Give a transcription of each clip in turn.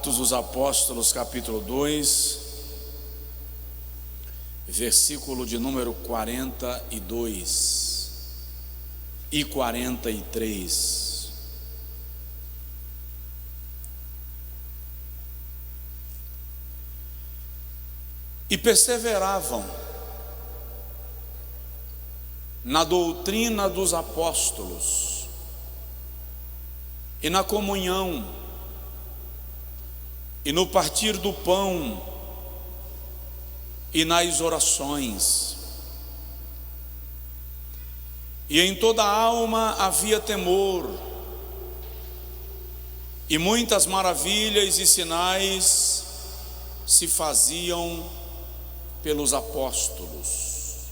Atos dos Apóstolos, capítulo 2, versículo de número 42 e 43. E perseveravam na doutrina dos apóstolos e na comunhão e no partir do pão e nas orações. E em toda a alma havia temor, e muitas maravilhas e sinais se faziam pelos apóstolos.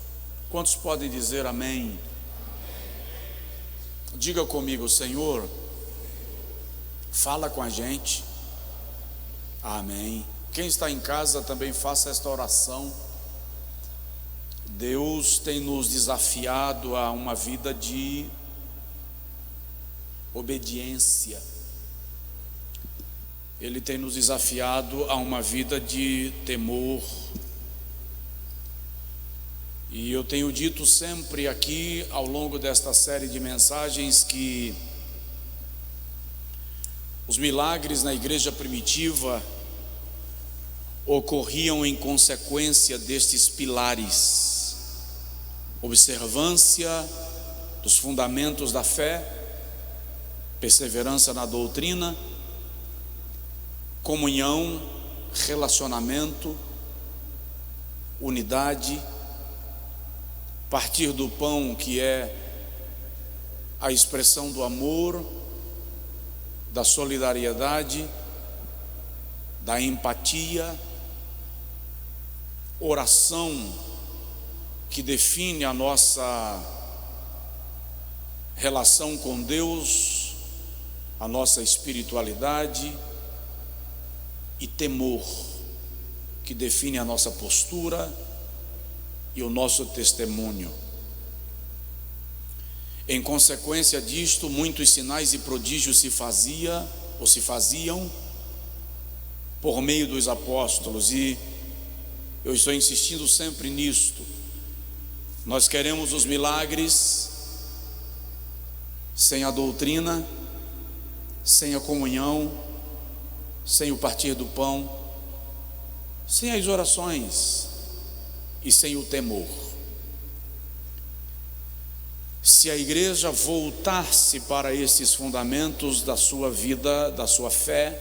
Quantos podem dizer amém? Diga comigo: Senhor, fala com a gente. Amém. Quem está em casa também faça esta oração. Deus tem nos desafiado a uma vida de obediência. Ele tem nos desafiado a uma vida de temor. E eu tenho dito sempre aqui ao longo desta série de mensagens que os milagres na igreja primitiva ocorriam em consequência destes pilares: observância dos fundamentos da fé, perseverança na doutrina, comunhão, relacionamento, unidade, partir do pão, que é a expressão do amor, da solidariedade, da empatia, oração, que define a nossa relação com Deus, a nossa espiritualidade, e temor, que define a nossa postura e o nosso testemunho. Em consequência disto, muitos sinais e prodígios se faziam por meio dos apóstolos, e eu estou insistindo sempre nisto. Nós queremos os milagres sem a doutrina, sem a comunhão, sem o partir do pão, sem as orações e sem o temor. Se a igreja voltar-se para esses fundamentos da sua vida, da sua fé,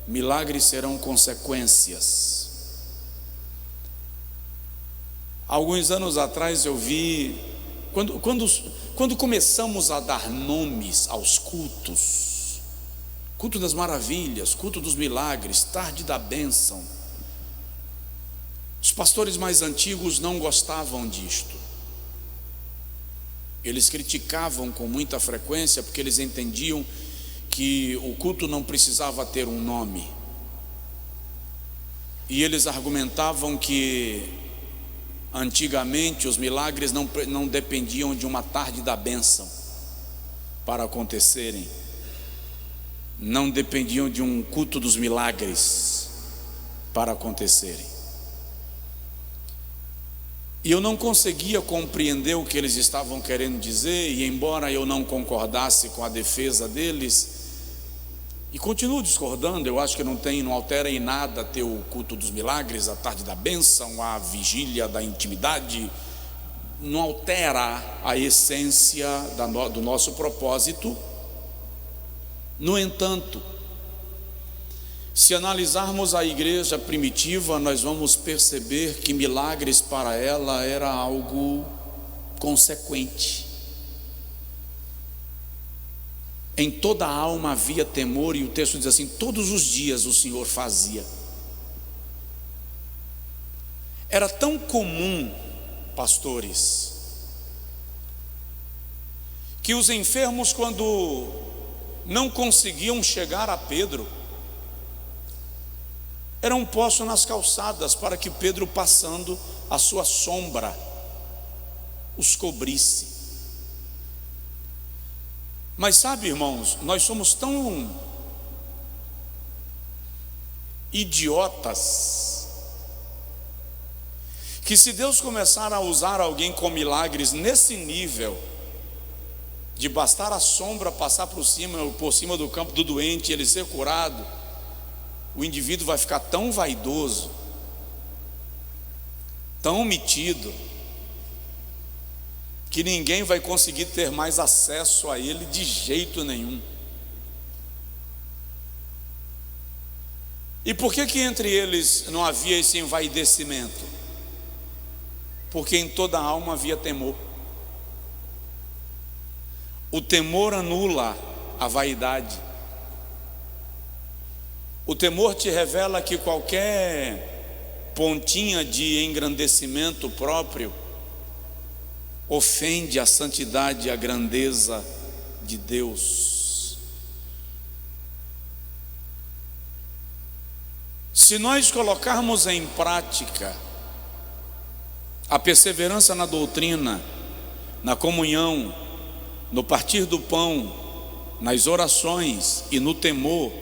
milagres serão consequências. Alguns anos atrás eu vi, quando começamos a dar nomes aos cultos, culto das maravilhas, culto dos milagres, tarde da bênção, os pastores mais antigos não gostavam disto. Eles criticavam com muita frequência, porque eles entendiam que o culto não precisava ter um nome. E eles argumentavam que antigamente os milagres não dependiam de uma tarde da bênção para acontecerem, não dependiam de um culto dos milagres para acontecerem. E eu não conseguia compreender o que eles estavam querendo dizer, e embora eu não concordasse com a defesa deles, e continuo discordando, eu acho que não altera em nada ter o culto dos milagres, a tarde da bênção, a vigília da intimidade, não altera a essência do nosso propósito. No entanto, se analisarmos a igreja primitiva, nós vamos perceber que milagres para ela era algo consequente. Em toda a alma havia temor, e o texto diz assim: todos os dias o Senhor fazia. Era tão comum, pastores, que os enfermos, quando não conseguiam chegar a Pedro, era um poço nas calçadas, para que Pedro, passando, a sua sombra os cobrisse. Mas sabe, irmãos, nós somos idiotas, que se Deus começar a usar alguém com milagres nesse nível, de bastar a sombra passar por cima do campo do doente e ele ser curado, o indivíduo vai ficar tão vaidoso, tão metido, que ninguém vai conseguir ter mais acesso a ele de jeito nenhum. E por que entre eles não havia esse envaidecimento? Porque em toda a alma havia temor. O temor anula a vaidade. O temor te revela que qualquer pontinha de engrandecimento próprio ofende a santidade e a grandeza de Deus. Se nós colocarmos em prática a perseverança na doutrina, na comunhão, no partir do pão, nas orações e no temor,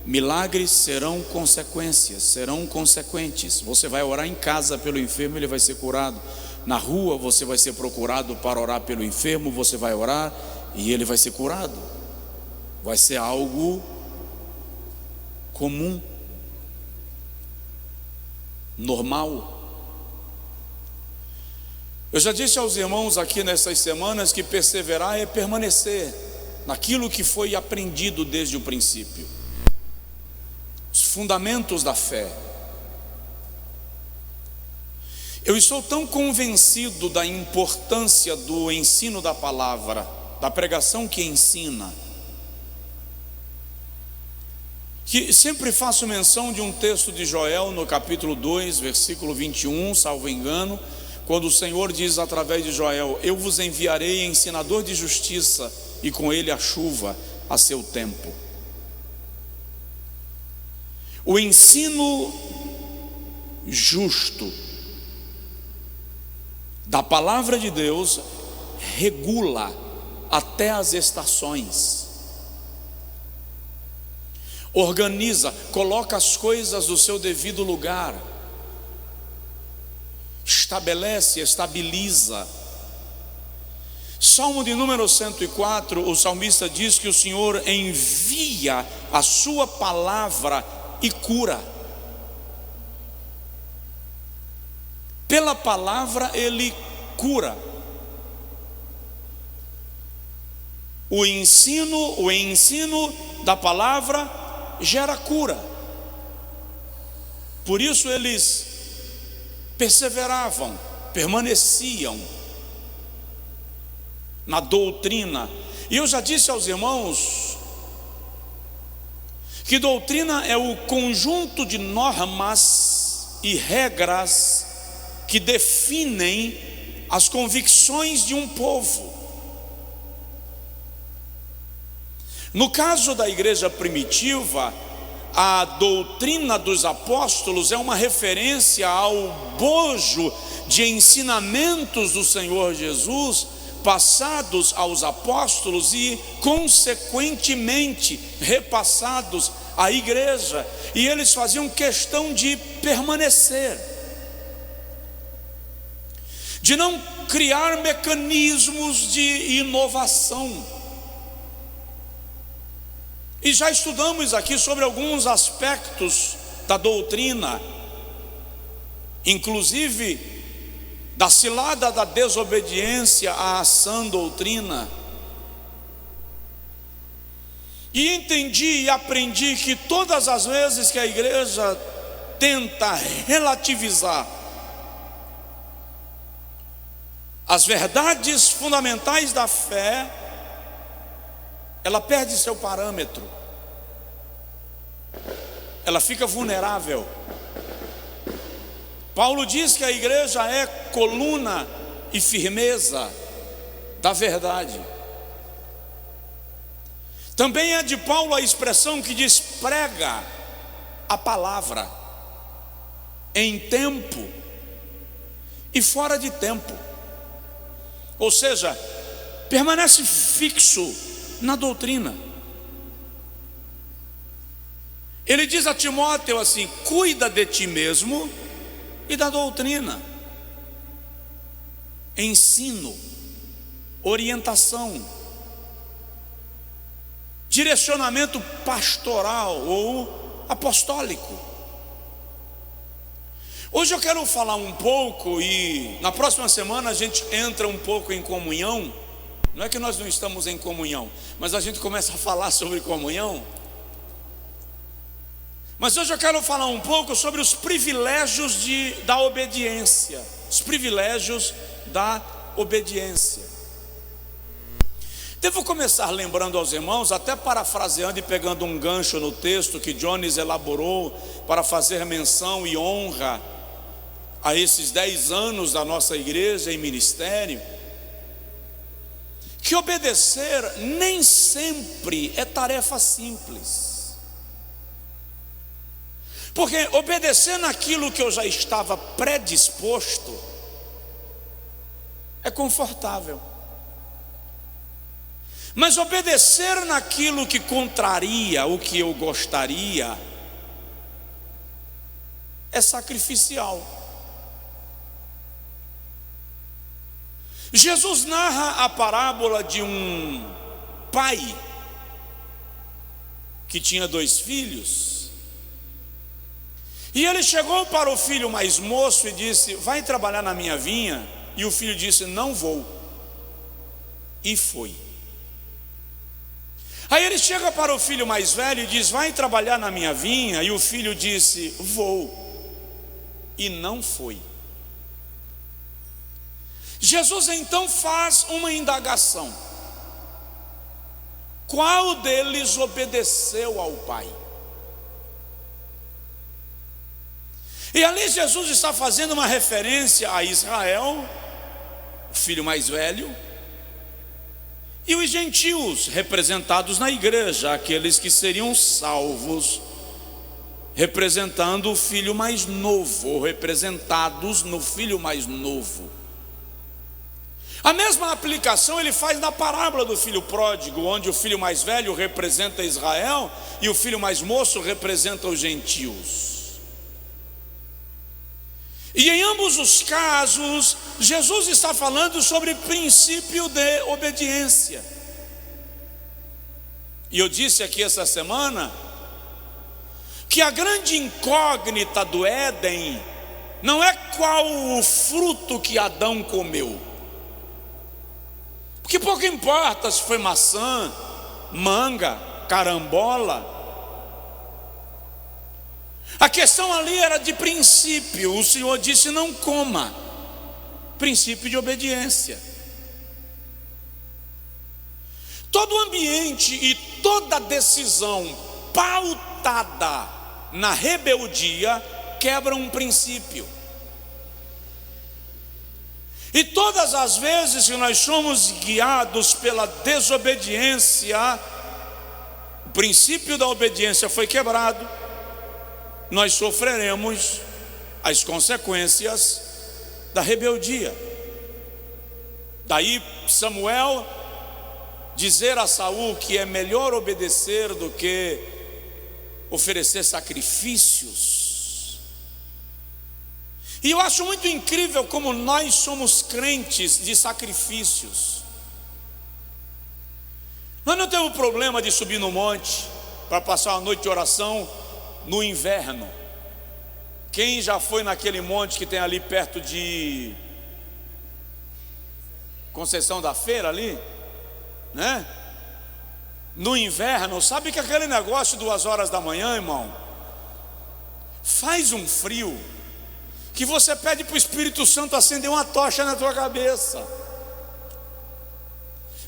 milagres serão consequentes. Você vai orar em casa pelo enfermo, ele vai ser curado. Na rua você vai ser procurado para orar pelo enfermo, você vai orar e ele vai ser curado. Vai ser algo comum, normal. Eu já disse aos irmãos aqui nessas semanas que perseverar é permanecer naquilo que foi aprendido desde o princípio, os fundamentos da fé. Eu estou tão convencido da importância do ensino da palavra, da pregação que ensina, que sempre faço menção de um texto de Joel no capítulo 2, versículo 21, salvo engano, quando o Senhor diz através de Joel: eu vos enviarei ensinador de justiça, e com ele a chuva a seu tempo. O ensino justo da palavra de Deus regula até as estações, organiza, coloca as coisas no seu devido lugar, estabelece, estabiliza. Salmo de número 104, o salmista diz que o Senhor envia a sua palavra e cura. Pela palavra ele cura. O ensino da palavra gera cura. Por isso eles perseveravam, permaneciam na doutrina. E eu já disse aos irmãos que doutrina é o conjunto de normas e regras que definem as convicções de um povo. No caso da igreja primitiva, a doutrina dos apóstolos é uma referência ao bojo de ensinamentos do Senhor Jesus, passados aos apóstolos e consequentemente repassados à igreja, e eles faziam questão de permanecer, de não criar mecanismos de inovação. E já estudamos aqui sobre alguns aspectos da doutrina, inclusive da cilada da desobediência à sã doutrina. E entendi e aprendi que todas as vezes que a igreja tenta relativizar as verdades fundamentais da fé, ela perde seu parâmetro, ela fica vulnerável. Paulo diz que a igreja é coluna e firmeza da verdade. Também é de Paulo a expressão que diz: prega a palavra em tempo e fora de tempo. Ou seja, permanece fixo na doutrina. Ele diz a Timóteo assim: cuida de ti mesmo e da doutrina, ensino, orientação, direcionamento pastoral ou apostólico. Hoje eu quero falar um pouco, e na próxima semana a gente entra um pouco em comunhão. Não é que nós não estamos em comunhão, mas a gente começa a falar sobre comunhão. Mas hoje eu quero falar um pouco sobre os privilégios da obediência. Os privilégios da obediência. Devo começar lembrando aos irmãos, até parafraseando e pegando um gancho no texto que Jones elaborou para fazer menção e honra a esses 10 anos da nossa igreja em ministério, que obedecer nem sempre é tarefa simples. Porque obedecer naquilo que eu já estava predisposto é confortável. Mas obedecer naquilo que contraria o que eu gostaria é sacrificial. Jesus narra a parábola de um pai que tinha 2 filhos. E ele chegou para o filho mais moço e disse: vai trabalhar na minha vinha. E o filho disse: não vou. E foi. Aí ele chega para o filho mais velho e diz: vai trabalhar na minha vinha. E o filho disse: vou. E não foi. Jesus então faz uma indagação: qual deles obedeceu ao pai? E ali Jesus está fazendo uma referência a Israel, o filho mais velho, e os gentios representados na igreja, aqueles que seriam salvos, representando o filho mais novo, ou representados no filho mais novo. A mesma aplicação ele faz na parábola do filho pródigo, onde o filho mais velho representa Israel e o filho mais moço representa os gentios. E em ambos os casos, Jesus está falando sobre princípio de obediência. E eu disse aqui essa semana que a grande incógnita do Éden não é qual o fruto que Adão comeu, porque pouco importa se foi maçã, manga, carambola. A questão ali era de princípio. O Senhor disse: não coma. Princípio de obediência. Todo ambiente e toda decisão pautada na rebeldia quebra um princípio. E todas as vezes que nós somos guiados pela desobediência, o princípio da obediência foi quebrado, nós sofreremos as consequências da rebeldia. Daí Samuel dizer a Saul que é melhor obedecer do que oferecer sacrifícios. E eu acho muito incrível como nós somos crentes de sacrifícios. Nós não temos problema de subir no monte para passar uma noite de oração no inverno. Quem já foi naquele monte que tem ali perto de Conceição da Feira ali, né? No inverno, sabe que aquele negócio 2 horas da manhã, irmão, faz um frio que você pede para o Espírito Santo acender uma tocha na tua cabeça.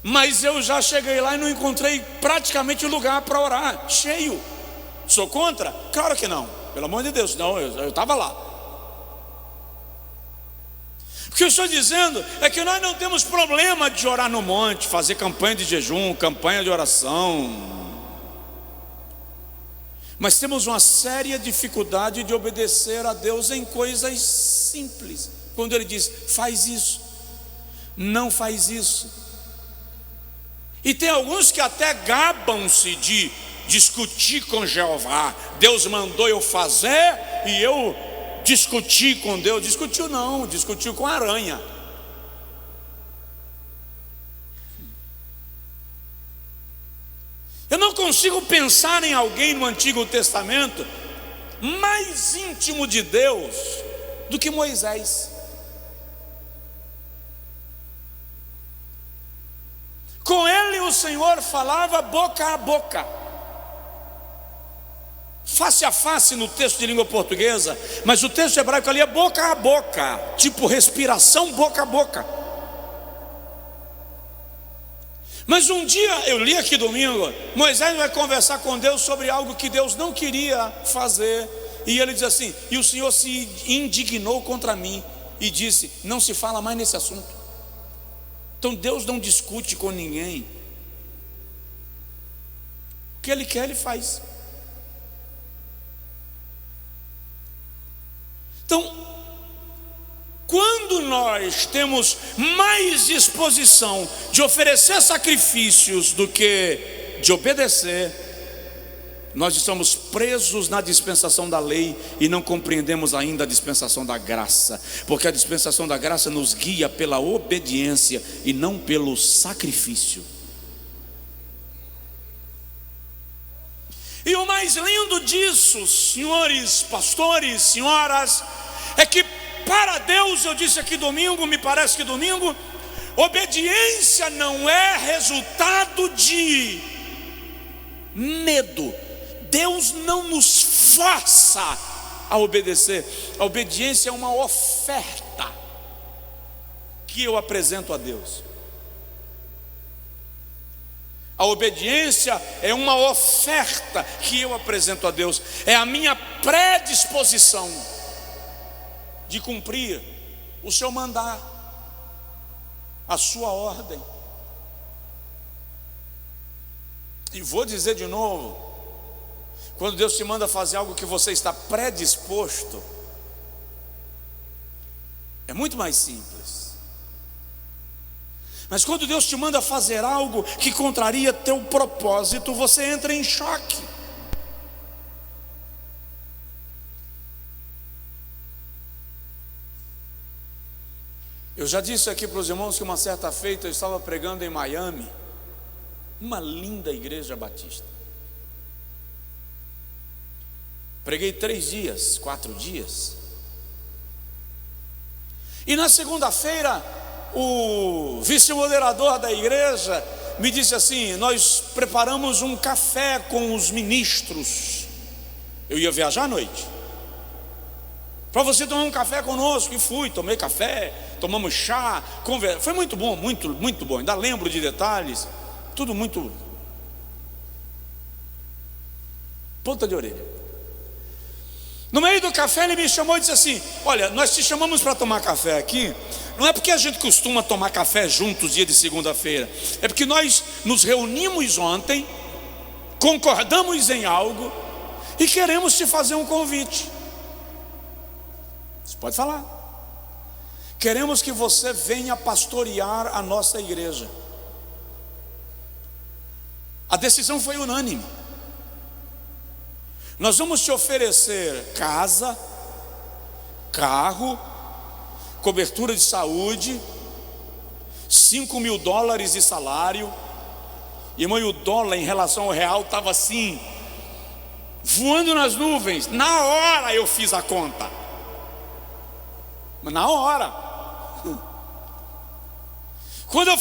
Mas eu já cheguei lá e não encontrei praticamente lugar para orar, cheio. Sou contra? Claro que não, pelo amor de Deus, não, eu estava lá. O que eu estou dizendo é que nós não temos problema de orar no monte, fazer campanha de jejum, campanha de oração, mas temos uma séria dificuldade de obedecer a Deus em coisas simples. Quando Ele diz: faz isso, não faz isso. E tem alguns que até gabam-se de discuti com Jeová. Deus mandou eu fazer e eu discuti com Deus. Discutiu não, discutiu com a aranha. Eu não consigo pensar em alguém no Antigo Testamento mais íntimo de Deus do que Moisés. Com ele o Senhor falava boca a boca, face a face no texto de língua portuguesa, mas o texto hebraico ali é boca a boca, tipo respiração boca a boca. Mas um dia, eu li aqui domingo, Moisés vai conversar com Deus sobre algo que Deus não queria fazer, e ele diz assim: e o Senhor se indignou contra mim e disse: não se fala mais nesse assunto. Então Deus não discute com ninguém, o que Ele quer Ele faz. Então, quando nós temos mais disposição de oferecer sacrifícios do que de obedecer, nós estamos presos na dispensação da lei e não compreendemos ainda a dispensação da graça, porque a dispensação da graça nos guia pela obediência e não pelo sacrifício. E o mais lindo disso, senhores pastores, senhoras, é que para Deus, eu disse aqui domingo, me parece que domingo, obediência não é resultado de medo. Deus não nos força a obedecer. A obediência é uma oferta que eu apresento a Deus. A obediência é uma oferta que eu apresento a Deus. É a minha predisposição de cumprir o seu mandar, a sua ordem. E vou dizer de novo, quando Deus te manda fazer algo que você está predisposto, é muito mais simples. Mas quando Deus te manda fazer algo que contraria teu propósito, você entra em choque. Eu já disse aqui para os irmãos que uma certa feita eu estava pregando em Miami, uma linda igreja batista. Preguei 3 dias, 4 dias. E na segunda-feira, o vice-moderador da igreja me disse assim: nós preparamos um café com os ministros. Eu ia viajar à noite, para você tomar um café conosco. E fui, tomei café, tomamos chá, foi muito bom, muito, muito bom. Ainda lembro de detalhes, tudo muito ponta de orelha. No meio do café ele me chamou e disse assim: olha, nós te chamamos para tomar café aqui, não é porque a gente costuma tomar café juntos dia de segunda-feira, é porque nós nos reunimos ontem, concordamos em algo e queremos te fazer um convite. Você pode falar. Queremos que você venha pastorear a nossa igreja. A decisão foi unânime. Nós vamos te oferecer casa, carro, cobertura de saúde, $5.000 de salário. Irmão, e o dólar em relação ao real estava assim, voando nas nuvens. Na hora eu fiz a conta. Mas na hora. Quando eu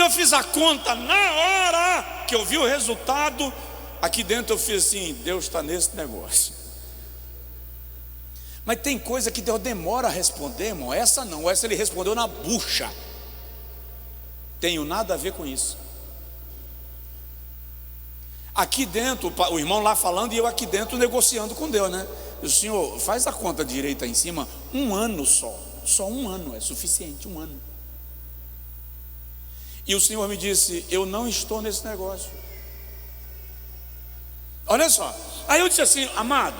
fiz a conta, na hora que eu vi o resultado, aqui dentro eu fiz assim: Deus está nesse negócio. Mas tem coisa que Deus demora a responder, irmão. Essa não, essa ele respondeu na bucha. Tenho nada a ver com isso. Aqui dentro, o irmão lá falando e eu aqui dentro negociando com Deus, né? O Senhor, faz a conta direita em cima, 1 ano só 1 ano é suficiente, 1 ano. E o Senhor me disse: eu não estou nesse negócio. Olha só, aí eu disse assim: amado,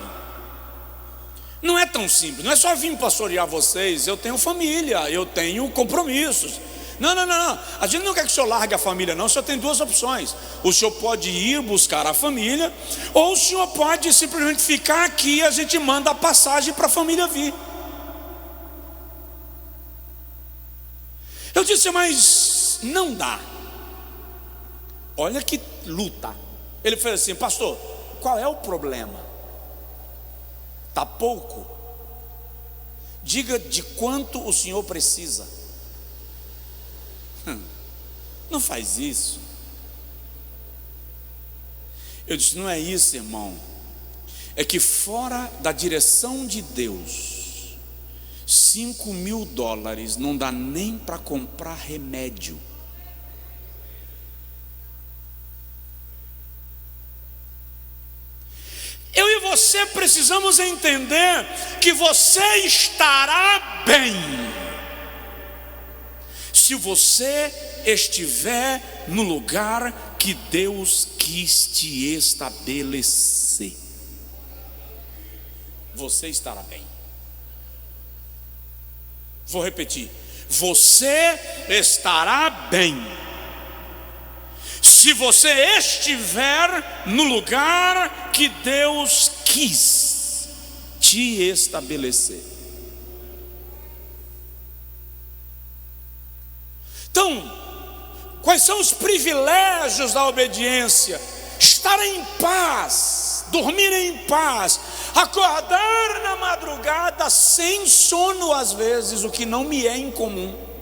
não é tão simples, não é só vir pastorear vocês, eu tenho família, eu tenho compromissos. Não, não, não, não. A gente não quer que o senhor largue a família, não. O senhor tem duas opções. O senhor pode ir buscar a família, ou o senhor pode simplesmente ficar aqui e a gente manda a passagem para a família vir. Eu disse, mas não dá. Olha que luta. Ele fez assim, pastor, qual é o problema? Está pouco? Diga de quanto o senhor precisa. Não faz isso. Eu disse, não é isso, irmão. É que fora da direção de Deus, $5.000 não dá nem para comprar remédio. Eu e você precisamos entender que você estará bem se você estiver no lugar que Deus quis te estabelecer. Você estará bem. Vou repetir. Você estará bem se você estiver no lugar que Deus quis te estabelecer. Então, quais são os privilégios da obediência? Estar em paz, dormir em paz, acordar na madrugada sem sono às vezes, o que não me é incomum.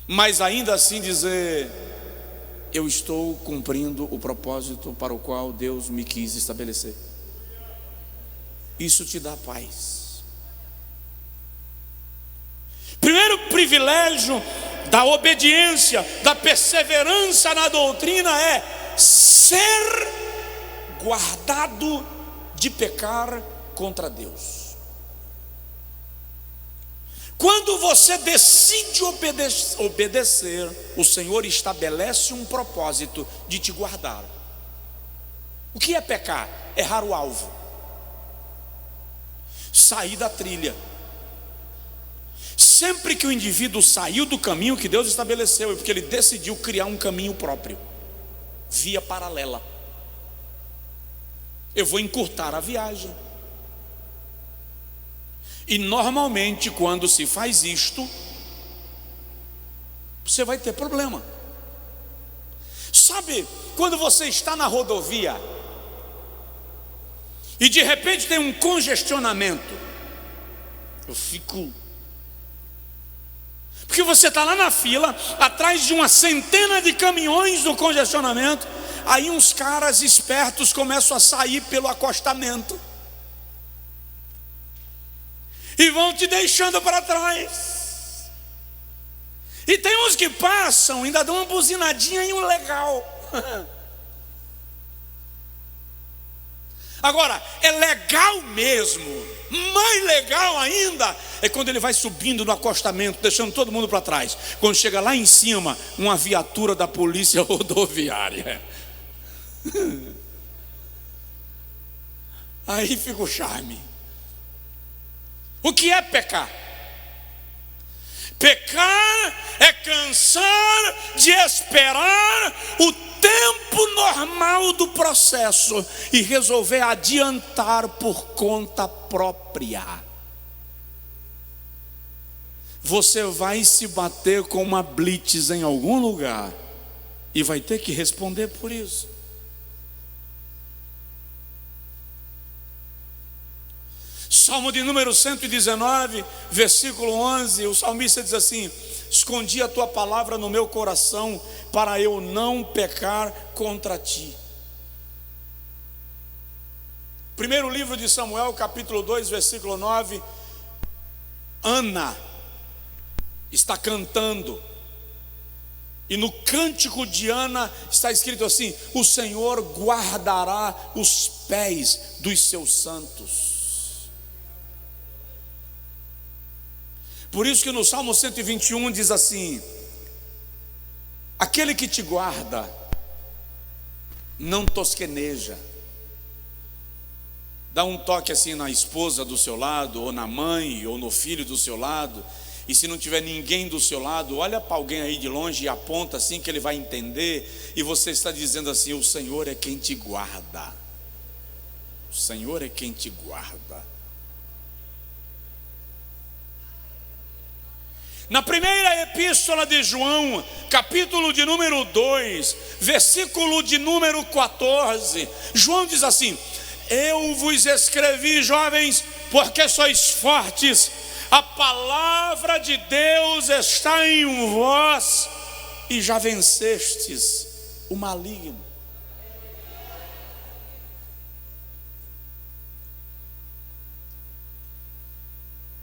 Mas ainda assim dizer, eu estou cumprindo o propósito para o qual Deus me quis estabelecer. Isso te dá paz. Primeiro privilégio da obediência, da perseverança na doutrina é ser guardado de pecar contra Deus. Quando você decide obedecer, o Senhor estabelece um propósito de te guardar. O que é pecar? Errar o alvo, sair da trilha. Sempre que o indivíduo saiu do caminho que Deus estabeleceu, é porque ele decidiu criar um caminho próprio, via paralela. Eu vou encurtar a viagem. E normalmente quando se faz isto, você vai ter problema. Sabe, quando você está na rodovia e de repente tem um congestionamento, eu fico... Porque você está lá na fila, atrás de uma centena de caminhões no congestionamento, aí uns caras espertos começam a sair pelo acostamento e vão te deixando para trás. E tem uns que passam, ainda dão uma buzinadinha e um legal. Agora, é legal mesmo, mais legal ainda, é quando ele vai subindo no acostamento, deixando todo mundo para trás. Quando chega lá em cima, uma viatura da polícia rodoviária. Aí fica o charme. O que é pecar? Pecar é cansar de esperar o tempo normal do processo e resolver adiantar por conta própria. Você vai se bater com uma blitz em algum lugar e vai ter que responder por isso. Salmo de número 119, versículo 11, o salmista diz assim: escondi a tua palavra no meu coração, para eu não pecar contra ti. Primeiro livro de Samuel, capítulo 2, versículo 9, Ana está cantando, e no cântico de Ana está escrito assim: o Senhor guardará os pés dos seus santos. Por isso que no Salmo 121 diz assim: aquele que te guarda não tosqueneja. Dá um toque assim na esposa do seu lado, ou na mãe, ou no filho do seu lado, E se não tiver ninguém do seu lado, olha para alguém aí de longe e aponta assim que ele vai entender. E você está dizendo assim: o Senhor é quem te guarda. O Senhor é quem te guarda. Na primeira epístola de João, capítulo de número 2, versículo de número 14, João diz assim: eu vos escrevi, jovens, porque sois fortes, a palavra de Deus está em vós, e já vencestes o maligno.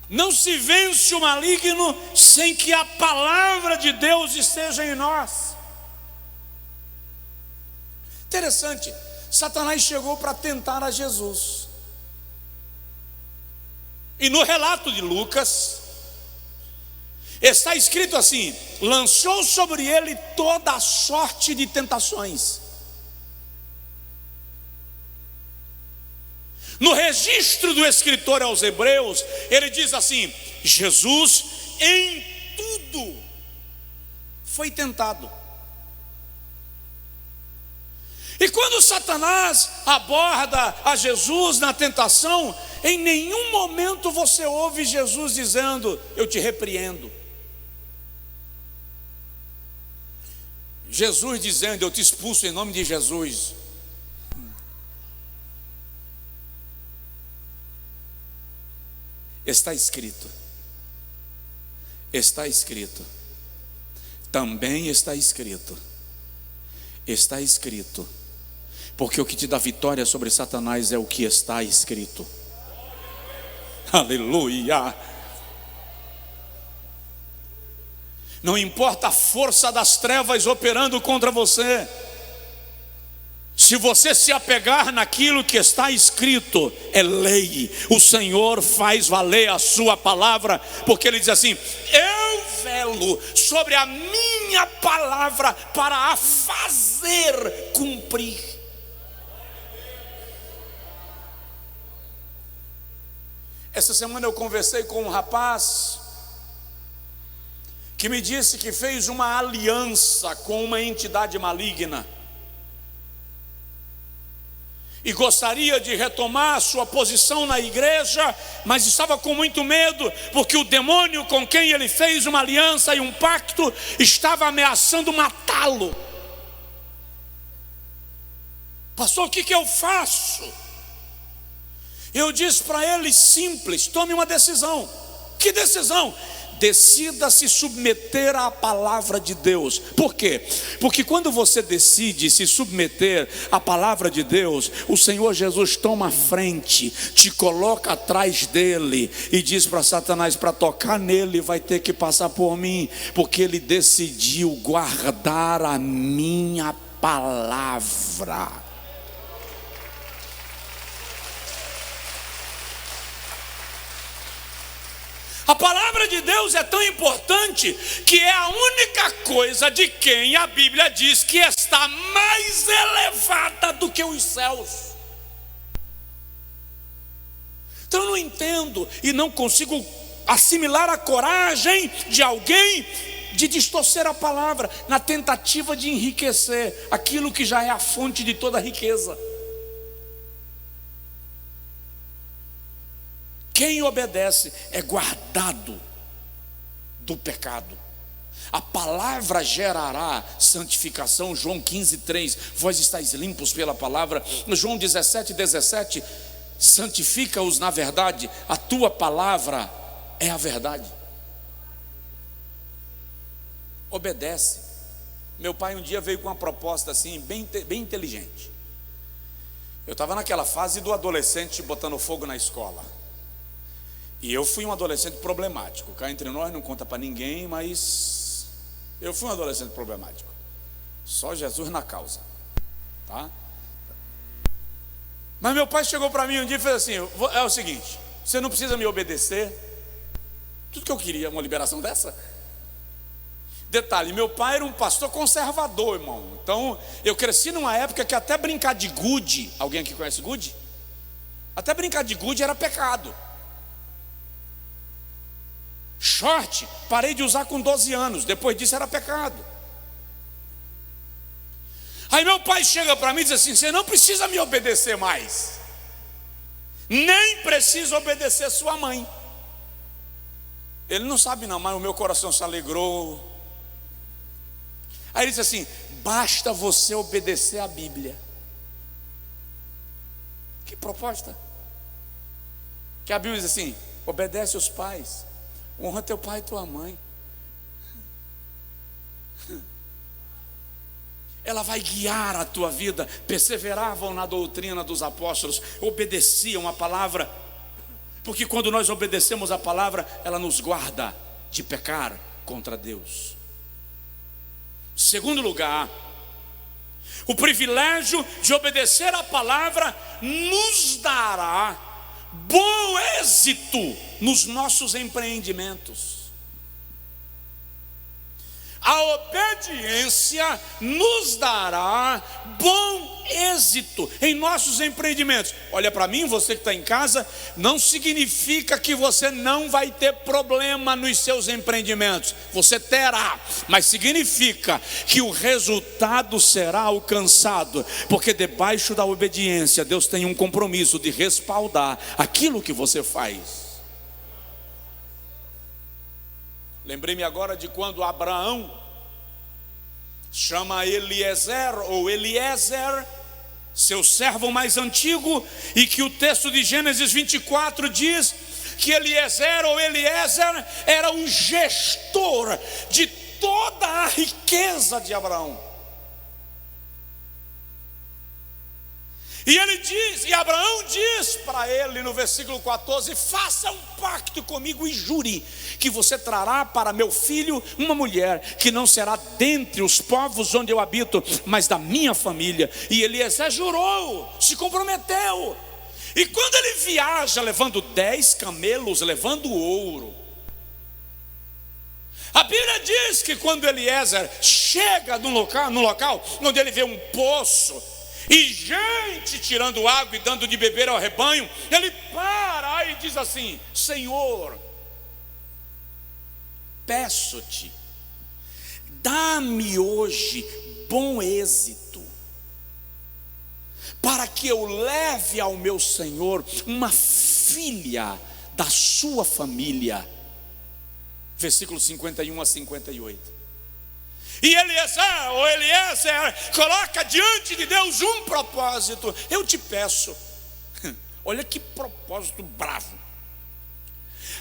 Não se vence o maligno sem que a palavra de Deus esteja em nós. Interessante, Satanás chegou para tentar a Jesus. E no relato de Lucas, está escrito assim: lançou sobre ele toda a sorte de tentações. No registro do escritor aos Hebreus, ele diz assim: Jesus em tudo foi tentado. E quando Satanás aborda a Jesus na tentação, em nenhum momento você ouve Jesus dizendo: eu te repreendo. Jesus dizendo: eu te expulso em nome de Jesus. Está escrito, está escrito, também está escrito, está escrito, porque o que te dá vitória sobre Satanás é o que está escrito. Aleluia! Não importa a força das trevas operando contra você, se você se apegar naquilo que está escrito, é lei. O Senhor faz valer a sua palavra, porque Ele diz assim: eu velo sobre a minha palavra para a fazer cumprir. Essa semana eu conversei com um rapaz que me disse que fez uma aliança com uma entidade maligna e gostaria de retomar a sua posição na igreja, mas estava com muito medo, porque o demônio com quem ele fez uma aliança e um pacto estava ameaçando matá-lo. Pastor, o que eu faço? Eu disse para ele: simples, tome uma decisão. Que decisão? Decida se submeter à palavra de Deus. Por quê? Porque quando você decide se submeter à palavra de Deus, o Senhor Jesus toma a frente, te coloca atrás dele e diz para Satanás: para tocar nele vai ter que passar por mim, porque ele decidiu guardar a minha palavra. A palavra de Deus é tão importante que é a única coisa de quem a Bíblia diz que está mais elevada do que os céus. Então eu não entendo e não consigo assimilar a coragem de alguém de distorcer a palavra na tentativa de enriquecer aquilo que já é a fonte de toda a riqueza. Quem obedece é guardado do pecado. A palavra gerará santificação. João 15:3, vós estáis limpos pela palavra. João 17:17, santifica-os na verdade, a tua palavra é a verdade. Obedece. Meu pai um dia veio com uma proposta assim, bem inteligente. Eu estava naquela fase do adolescente botando fogo na escola. E eu fui um adolescente problemático. Cá entre nós não conta para ninguém, mas eu fui um adolescente problemático. Só Jesus na causa, tá? Mas meu pai chegou para mim um dia e fez assim: é o seguinte, você não precisa me obedecer. Tudo que eu queria, uma liberação dessa. Detalhe, meu pai era um pastor conservador, irmão. Então eu cresci numa época que até brincar de gude, alguém aqui conhece gude? Até brincar de gude era pecado. Short, parei de usar com 12 anos, depois disso era pecado. Aí meu pai chega para mim e diz assim: você não precisa me obedecer mais, nem precisa obedecer sua mãe. Ele não sabe não, mas o meu coração se alegrou. Aí ele disse assim: basta você obedecer a Bíblia. Que proposta? Que a Bíblia diz assim: obedece os pais, honra teu pai e tua mãe. Ela vai guiar a tua vida. Perseveravam na doutrina dos apóstolos, obedeciam a palavra, porque quando nós obedecemos a palavra, ela nos guarda de pecar contra Deus. Segundo lugar, o privilégio de obedecer a palavra nos dará bom êxito nos nossos empreendimentos. A obediência nos dará bom êxito em nossos empreendimentos. Olha para mim, você que está em casa, não significa que você não vai ter problema nos seus empreendimentos. Você terá, mas significa que o resultado será alcançado, porque debaixo da obediência Deus tem um compromisso de respaldar aquilo que você faz. Lembrei-me agora de quando Abraão chama Eliezer seu servo mais antigo, e que o texto de Gênesis 24 diz que Eliezer era o gestor de toda a riqueza de Abraão. E Abraão diz para ele no versículo 14: faça um pacto comigo e jure que você trará para meu filho uma mulher que não será dentre os povos onde eu habito, mas da minha família. E Eliezer jurou, se comprometeu. E quando ele viaja levando 10 camelos, levando ouro, a Bíblia diz que quando Eliezer chega no local onde ele vê um poço e gente tirando água e dando de beber ao rebanho, ele para e diz assim: Senhor, peço-te, dá-me hoje bom êxito, para que eu leve ao meu senhor uma filha da sua família. Versículos 51 a 58. E Eliezer coloca diante de Deus um propósito: eu te peço, olha que propósito bravo,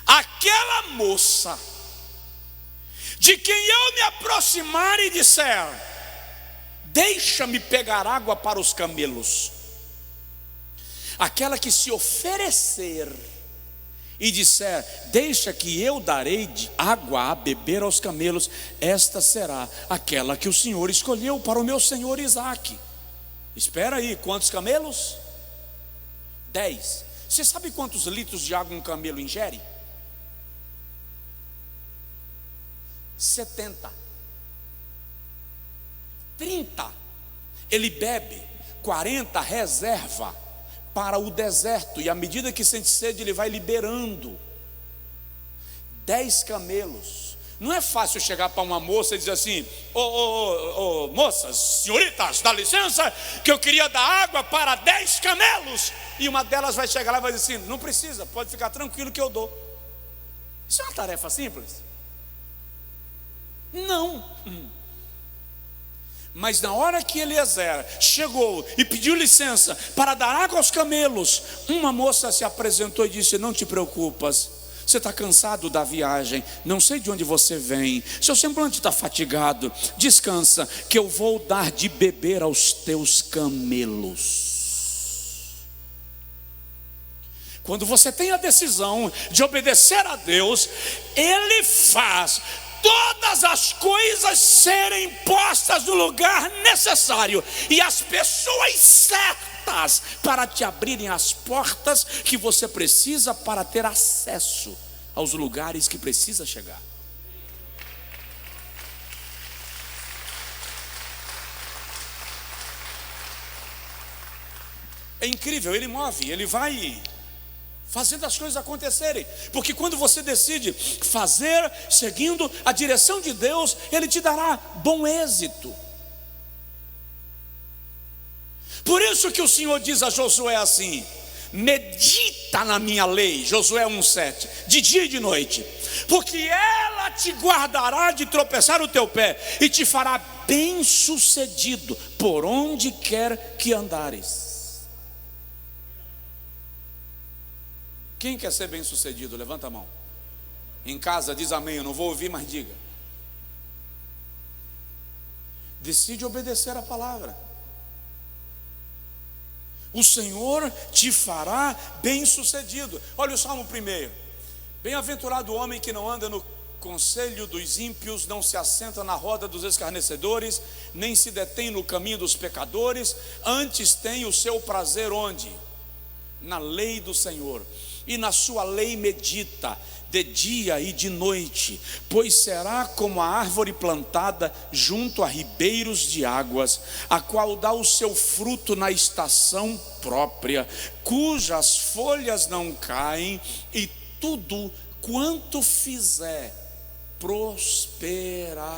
aquela moça de quem eu me aproximar e disser: deixa-me pegar água para os camelos, aquela que se oferecer e disser: deixa que eu darei de água a beber aos camelos, esta será aquela que o Senhor escolheu para o meu senhor Isaque. Espera aí, quantos camelos? 10. Você sabe quantos litros de água um camelo ingere? 70. 30 ele bebe, 40 reserva para o deserto, e à medida que sente sede ele vai liberando. 10 camelos. Não é fácil chegar para uma moça e dizer assim: moças, senhoritas, dá licença que eu queria dar água para 10 camelos. E uma delas vai chegar lá e vai dizer assim: não precisa, pode ficar tranquilo que eu dou. Isso é uma tarefa simples? Não. Mas na hora que Eliezer chegou e pediu licença para dar água aos camelos, uma moça se apresentou e disse: não te preocupas, você está cansado da viagem, não sei de onde você vem, seu semblante está fatigado, descansa que eu vou dar de beber aos teus camelos. Quando você tem a decisão de obedecer a Deus, Ele faz todas as coisas serem postas no lugar necessário e as pessoas certas para te abrirem as portas que você precisa para ter acesso aos lugares que precisa chegar. É incrível, ele move, ele vai fazendo as coisas acontecerem. Porque quando você decide fazer seguindo a direção de Deus, Ele te dará bom êxito. Por isso que o Senhor diz a Josué assim: medita na minha lei, Josué 1,7, de dia e de noite, porque ela te guardará de tropeçar o teu pé, e te fará bem sucedido por onde quer que andares. Quem quer ser bem sucedido? Levanta a mão. Em casa diz amém, eu não vou ouvir, mas diga. Decide obedecer a palavra. O Senhor te fará bem sucedido. Olha o Salmo 1. Bem-aventurado o homem que não anda no conselho dos ímpios, não se assenta na roda dos escarnecedores, nem se detém no caminho dos pecadores, antes tem o seu prazer onde? Na lei do Senhor, e na sua lei medita de dia e de noite, pois será como a árvore plantada junto a ribeiros de águas, a qual dá o seu fruto na estação própria, cujas folhas não caem, e tudo quanto fizer prosperará.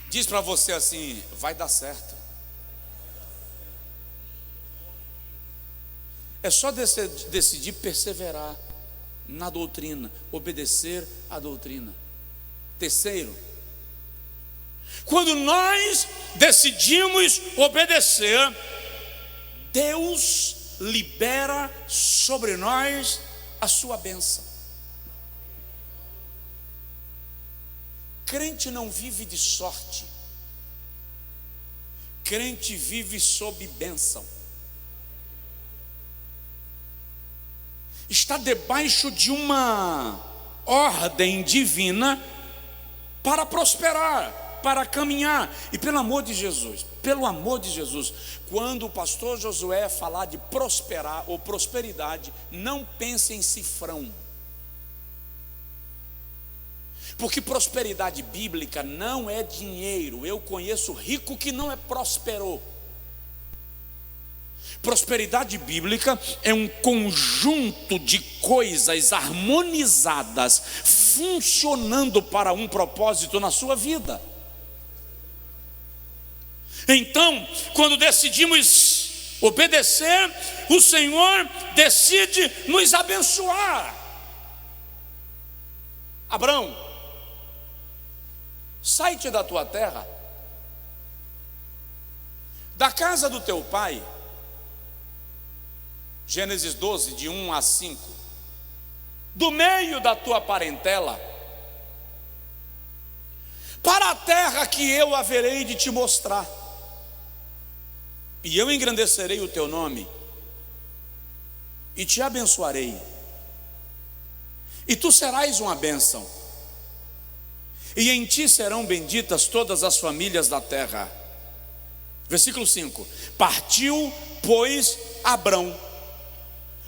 Diz para você assim: vai dar certo. É só decidir perseverar na doutrina, obedecer à doutrina. Terceiro, quando nós decidimos obedecer, Deus libera sobre nós a sua bênção. Crente não vive de sorte, crente vive sob bênção. Está debaixo de uma ordem divina para prosperar, para caminhar. E pelo amor de Jesus, quando o pastor Josué falar de prosperar ou prosperidade, não pense em cifrão. Porque prosperidade bíblica não é dinheiro. Eu conheço rico que não é próspero. Prosperidade bíblica é um conjunto de coisas harmonizadas, funcionando para um propósito na sua vida. Então, quando decidimos obedecer, o Senhor decide nos abençoar. Abraão, sai-te da tua terra, da casa do teu pai. Gênesis 12, de 1 a 5. Do meio da tua parentela, para a terra que eu haverei de te mostrar, e eu engrandecerei o teu nome, e te abençoarei, e tu serás uma bênção, e em ti serão benditas todas as famílias da terra. Versículo 5. Partiu, pois, Abrão,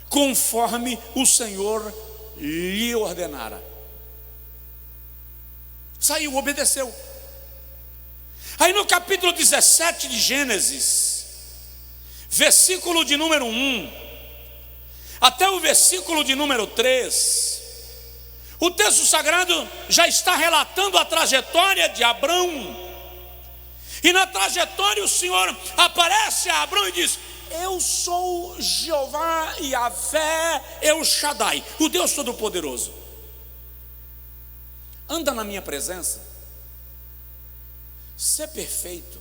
conforme o Senhor lhe ordenara. Saiu, obedeceu. Aí no capítulo 17 de Gênesis, versículo de número 1 até o versículo de número 3, o texto sagrado já está relatando a trajetória de Abrão. E na trajetória o Senhor aparece a Abrão e diz: eu sou Jeová Yahvé El Shaddai, o Deus Todo-Poderoso. Anda na minha presença, sê perfeito,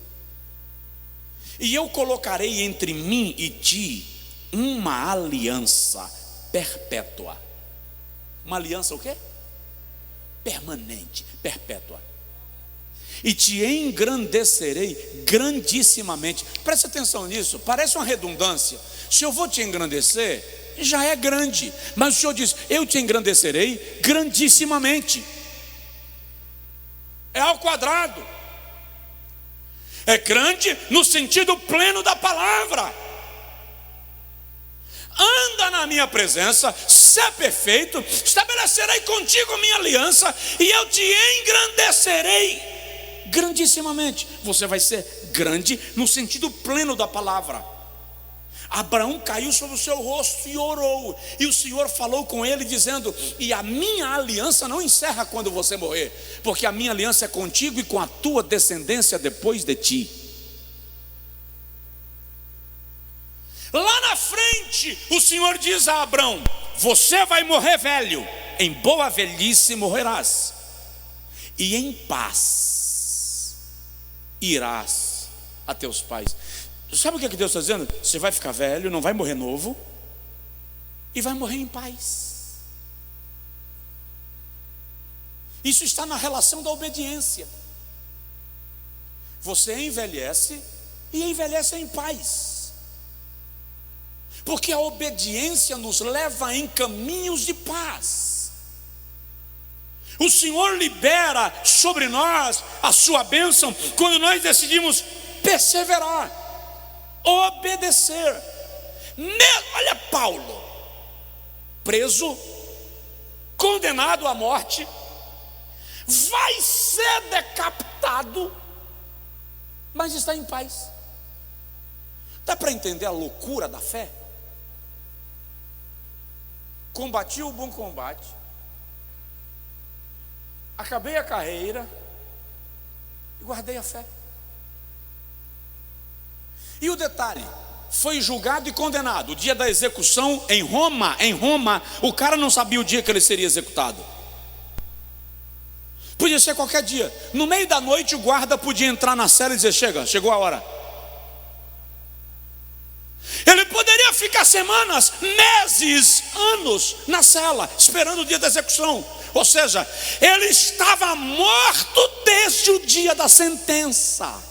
e eu colocarei entre mim e ti uma aliança perpétua. Uma aliança o quê? Permanente, perpétua. E te engrandecerei grandissimamente. Preste atenção nisso, parece uma redundância. Se eu vou te engrandecer, já é grande, mas o Senhor diz: eu te engrandecerei grandissimamente. É ao quadrado. É grande no sentido pleno da palavra. Anda na minha presença, sê perfeito, estabelecerei contigo minha aliança, e eu te engrandecerei grandissimamente. Você vai ser grande no sentido pleno da palavra. Abraão caiu sobre o seu rosto e orou, e o Senhor falou com ele dizendo: e a minha aliança não encerra quando você morrer, porque a minha aliança é contigo e com a tua descendência depois de ti. Lá na frente, o Senhor diz a Abraão: você vai morrer velho, em boa velhice morrerás, e em paz irás a teus pais. Sabe o que Deus está dizendo? Você vai ficar velho, não vai morrer novo, e vai morrer em paz. Isso está na relação da obediência. Você envelhece e envelhece em paz, porque a obediência nos leva em caminhos de paz. O Senhor libera sobre nós a sua bênção quando nós decidimos perseverar, obedecer. Olha Paulo, preso, condenado à morte, vai ser decapitado, mas está em paz. Dá para entender a loucura da fé? Combati o bom combate, acabei a carreira e guardei a fé. E o detalhe, foi julgado e condenado. O dia da execução em Roma, o cara não sabia o dia que ele seria executado. Podia ser qualquer dia. No meio da noite o guarda podia entrar na cela e dizer: chegou a hora. Ele poderia ficar semanas, meses, anos na cela, esperando o dia da execução. Ou seja, ele estava morto desde o dia da sentença.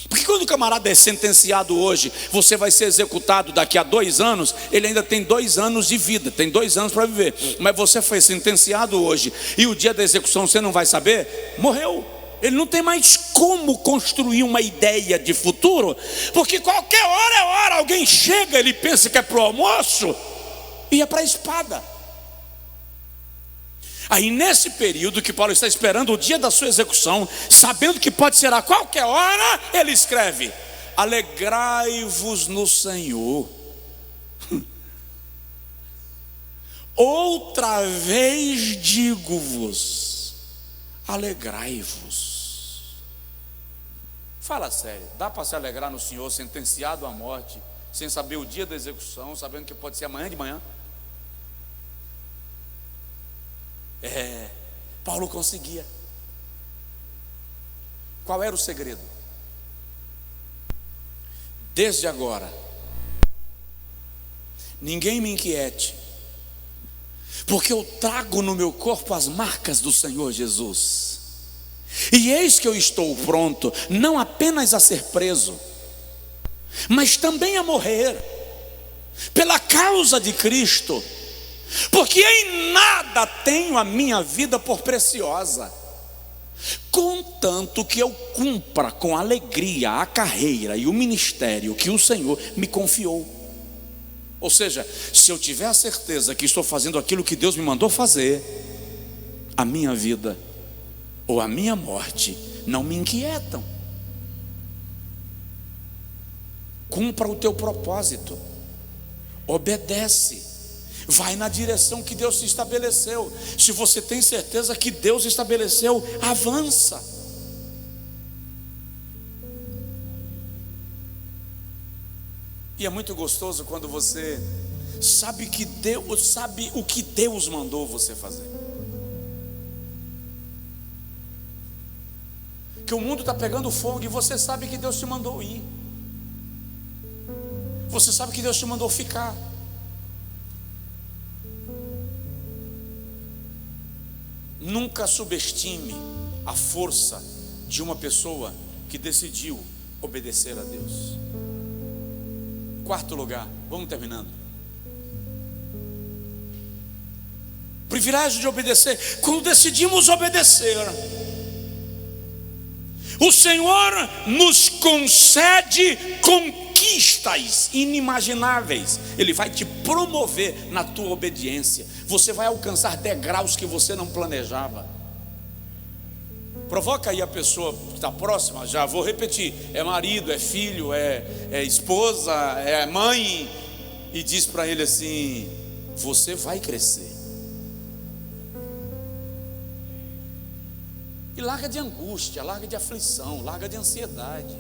Porque quando o camarada é sentenciado hoje, você vai ser executado daqui a 2 anos, ele ainda tem 2 anos de vida, tem 2 anos para viver. Mas você foi sentenciado hoje, e o dia da execução você não vai saber, morreu. Ele não tem mais como construir uma ideia de futuro, porque qualquer hora é hora, alguém chega, ele pensa que é para o almoço, e é para a espada. Aí nesse período que Paulo está esperando o dia da sua execução, sabendo que pode ser a qualquer hora, ele escreve: alegrai-vos no Senhor. Outra vez digo-vos, alegrai-vos. Fala sério, dá para se alegrar no Senhor sentenciado à morte, sem saber o dia da execução, sabendo que pode ser amanhã de manhã? Paulo conseguia. Qual era o segredo? Desde agora, ninguém me inquiete, porque eu trago no meu corpo as marcas do Senhor Jesus. E eis que eu estou pronto, não apenas a ser preso, mas também a morrer, pela causa de Cristo. Porque em nada tenho a minha vida por preciosa, contanto que eu cumpra com alegria a carreira e o ministério que o Senhor me confiou. Ou seja, se eu tiver a certeza que estou fazendo aquilo que Deus me mandou fazer, a minha vida ou a minha morte não me inquietam. Cumpra o teu propósito, obedece, vai na direção que Deus se estabeleceu. Se você tem certeza que Deus estabeleceu, avança. E é muito gostoso quando você sabe que Deus sabe o que Deus mandou você fazer. Que o mundo está pegando fogo e você sabe que Deus te mandou ir. Você sabe que Deus te mandou ficar. Nunca subestime a força de uma pessoa que decidiu obedecer a Deus. 4º lugar, vamos terminando. Privilégio de obedecer. Quando decidimos obedecer, o Senhor nos concede conquistas inimagináveis. Ele vai te promover na tua obediência. Você vai alcançar degraus que você não planejava. Provoca aí a pessoa que está próxima, já vou repetir: é marido, é filho, é esposa, é mãe, e diz para ele assim: você vai crescer. E larga de angústia, larga de aflição, larga de ansiedade.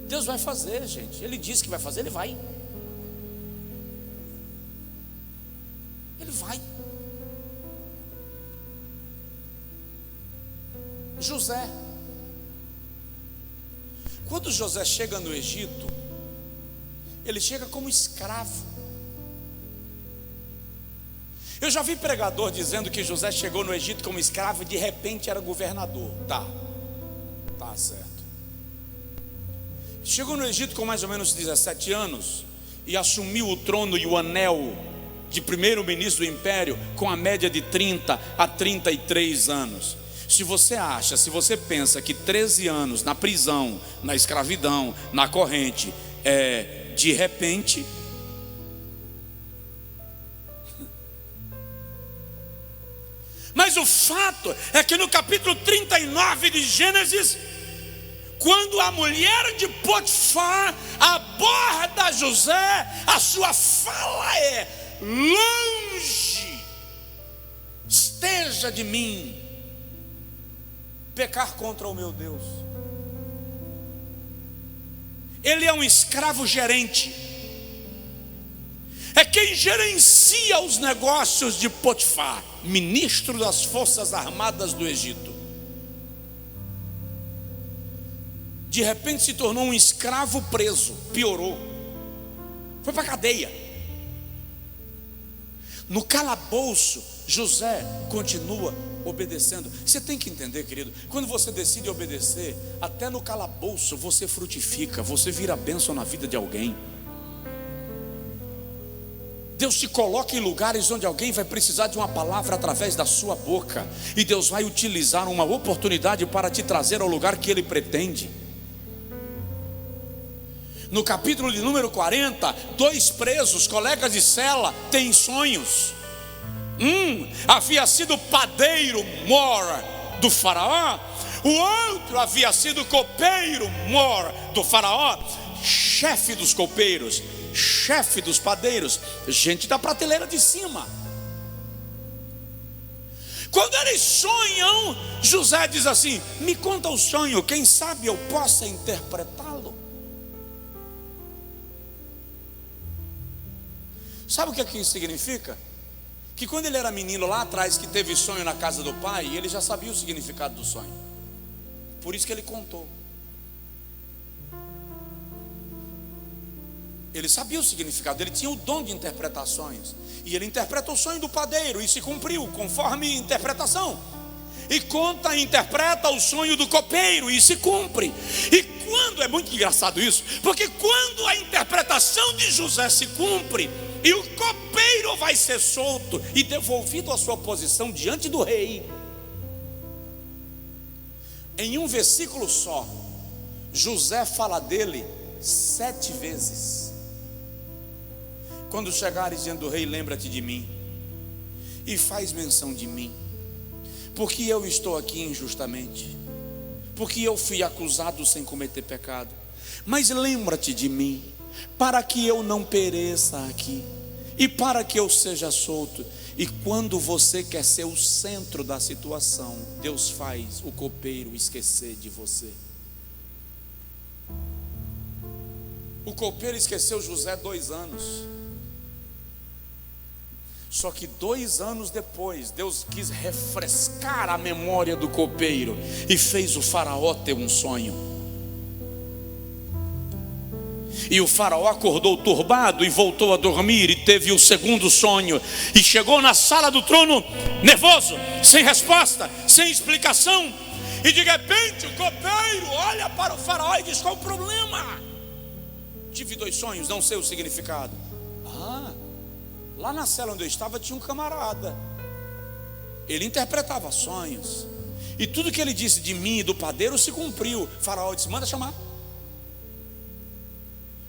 Deus vai fazer, gente. Ele disse que vai fazer, Ele vai. Ele vai. José. Quando José chega no Egito, ele chega como escravo. Eu já vi pregador dizendo que José chegou no Egito como escravo e de repente era governador. Tá certo. Chegou no Egito com mais ou menos 17 anos e assumiu o trono e o anel de primeiro-ministro do império com a média de 30 a 33 anos. Se você pensa que 13 anos na prisão, na escravidão, na corrente, de repente, mas o fato é que no capítulo 39 de Gênesis, quando a mulher de Potifar aborda José, a sua fala é: longe esteja de mim pecar contra o meu Deus. Ele é um escravo gerente, é quem gerencia os negócios de Potifar, ministro das forças armadas do Egito. De repente se tornou um escravo preso, piorou, foi para a cadeia. No calabouço, José continua obedecendo. Você tem que entender, querido, quando você decide obedecer, até no calabouço você frutifica, você vira bênção na vida de alguém. Deus te coloca em lugares onde alguém vai precisar de uma palavra através da sua boca, e Deus vai utilizar uma oportunidade para te trazer ao lugar que Ele pretende. No capítulo de número 40, 2 presos, colegas de cela, têm sonhos. Havia sido padeiro mor do faraó, o outro havia sido copeiro mor do faraó, chefe dos copeiros, chefe dos padeiros, gente da prateleira de cima. Quando eles sonham, José diz assim: me conta o sonho, quem sabe eu possa interpretá-lo. Sabe o que isso significa? Que quando ele era menino lá atrás, que teve sonho na casa do pai, ele já sabia o significado do sonho. Por isso que ele contou. Ele sabia o significado, ele tinha o dom de interpretar sonhos. E ele interpreta o sonho do padeiro e se cumpriu conforme interpretação. E conta e interpreta o sonho do copeiro e se cumpre. E quando, é muito engraçado isso, porque quando a interpretação de José se cumpre e o copeiro vai ser solto e devolvido à sua posição diante do rei, em um versículo só, José fala dele 7 vezes. Quando chegares diante do rei, lembra-te de mim e faz menção de mim, porque eu estou aqui injustamente, porque eu fui acusado sem cometer pecado. Mas lembra-te de mim, para que eu não pereça aqui, e para que eu seja solto. E quando você quer ser o centro da situação, Deus faz o copeiro esquecer de você. O copeiro esqueceu José 2 anos. Só que 2 anos depois, Deus quis refrescar a memória do copeiro e fez o faraó ter um sonho. E o faraó acordou turbado e voltou a dormir, e teve o segundo sonho, e chegou na sala do trono nervoso, sem resposta, sem explicação. E de repente o copeiro olha para o faraó e diz: qual o problema? Tive 2 sonhos, não sei o significado. Lá na cela onde eu estava tinha um camarada, ele interpretava sonhos, e tudo que ele disse de mim e do padeiro se cumpriu. O faraó disse: manda chamar.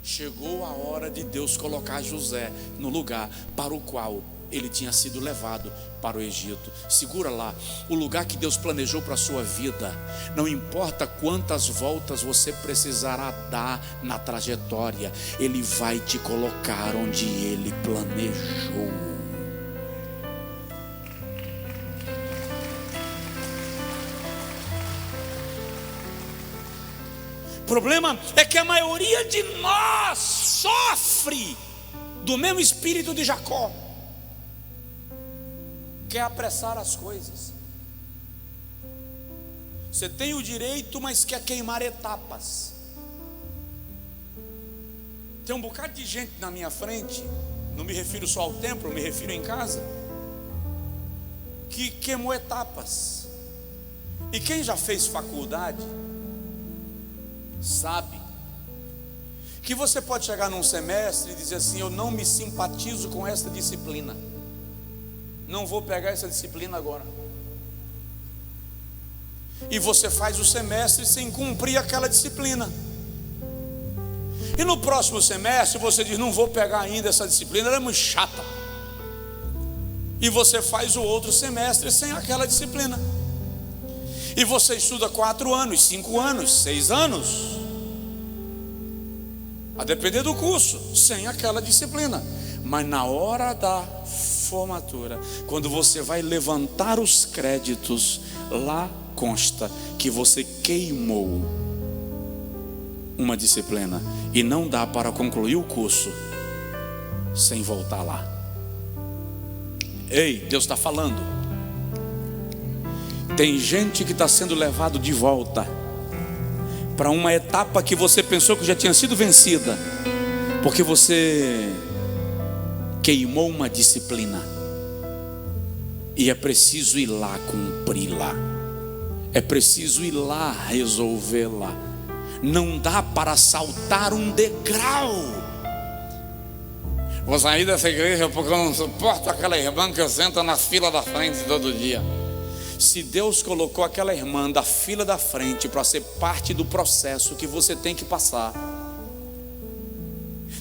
Chegou a hora de Deus colocar José no lugar para o qual ele tinha sido levado para o Egito. Segura lá, o lugar que Deus planejou para a sua vida. Não importa quantas voltas você precisará dar na trajetória, Ele vai te colocar onde Ele planejou. O problema é que a maioria de nós sofre do mesmo espírito de Jacó. Quer apressar as coisas. Você tem o direito, mas quer queimar etapas. Tem um bocado de gente na minha frente, não me refiro só ao templo, me refiro em casa, que queimou etapas. E quem já fez faculdade sabe que você pode chegar num semestre e dizer assim: eu não me simpatizo com essa disciplina, não vou pegar essa disciplina agora. E você faz o semestre sem cumprir aquela disciplina. E no próximo semestre você diz: não vou pegar ainda essa disciplina, ela é muito chata. E você faz o outro semestre sem aquela disciplina. E você estuda 4 anos, 5 anos, 6 anos, a depender do curso, sem aquela disciplina. Mas na hora da formatura, quando você vai levantar os créditos, lá consta que você queimou uma disciplina, e não dá para concluir o curso sem voltar lá. Ei, Deus está falando. Tem gente que está sendo levado de volta para uma etapa que você pensou que já tinha sido vencida, porque você queimou uma disciplina. E é preciso ir lá cumpri-la, é preciso ir lá resolvê-la. Não dá para saltar um degrau. Vou sair dessa igreja porque eu não suporto aquela irmã que senta na fila da frente todo dia. Se Deus colocou aquela irmã da fila da frente para ser parte do processo que você tem que passar,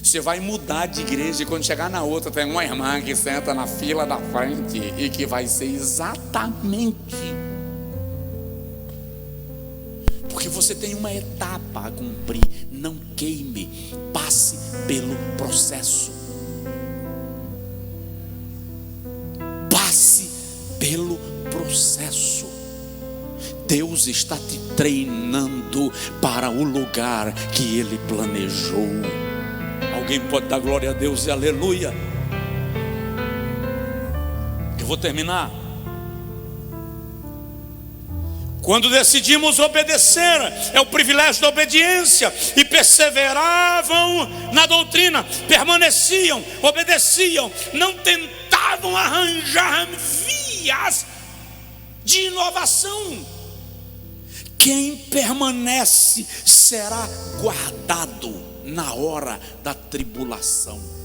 você vai mudar de igreja, e quando chegar na outra tem uma irmã que senta na fila da frente e que vai ser exatamente, porque você tem uma etapa a cumprir. Não queime, passe pelo processo. Passe pelo processo. Deus está te treinando para o lugar que Ele planejou. Alguém pode dar glória a Deus e aleluia? Eu vou terminar. Quando decidimos obedecer, é o privilégio da obediência, e perseveravam na doutrina, permaneciam, obedeciam, não tentavam arranjar vias de inovação. Quem permanece será guardado na hora da tribulação.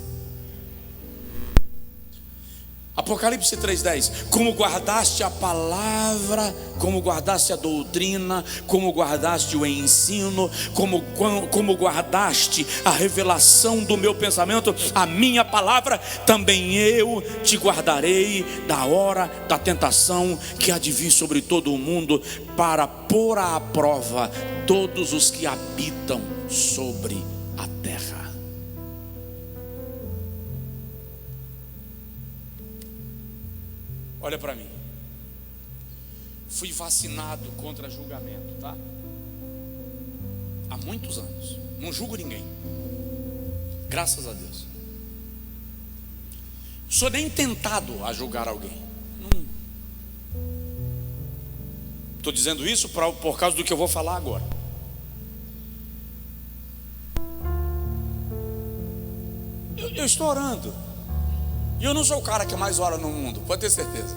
Apocalipse 3:10. Como guardaste a palavra, como guardaste a doutrina, como guardaste o ensino, como guardaste a revelação do meu pensamento, a minha palavra, também eu te guardarei da hora da tentação que há de vir sobre todo o mundo, para pôr à prova todos os que habitam sobre a terra. Olha para mim. Fui vacinado contra julgamento, tá? Há muitos anos. Não julgo ninguém, graças a Deus. Sou nem tentado a julgar alguém. Estou dizendo isso por causa do que eu vou falar agora. Eu estou orando, e eu não sou o cara que mais ora no mundo, pode ter certeza.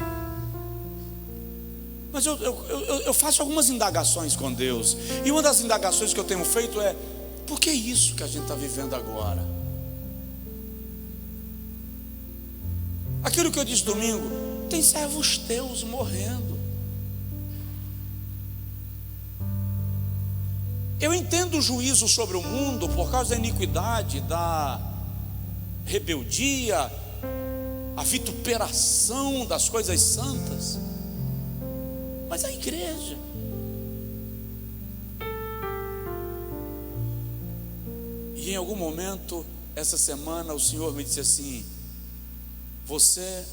Mas eu faço algumas indagações com Deus. E uma das indagações que eu tenho feito é: por que isso que a gente está vivendo agora? Aquilo que eu disse domingo: tem servos teus morrendo. Eu entendo o juízo sobre o mundo por causa da iniquidade, da rebeldia, a vituperação das coisas santas, mas a igreja. E em algum momento, essa semana, o Senhor me disse assim: você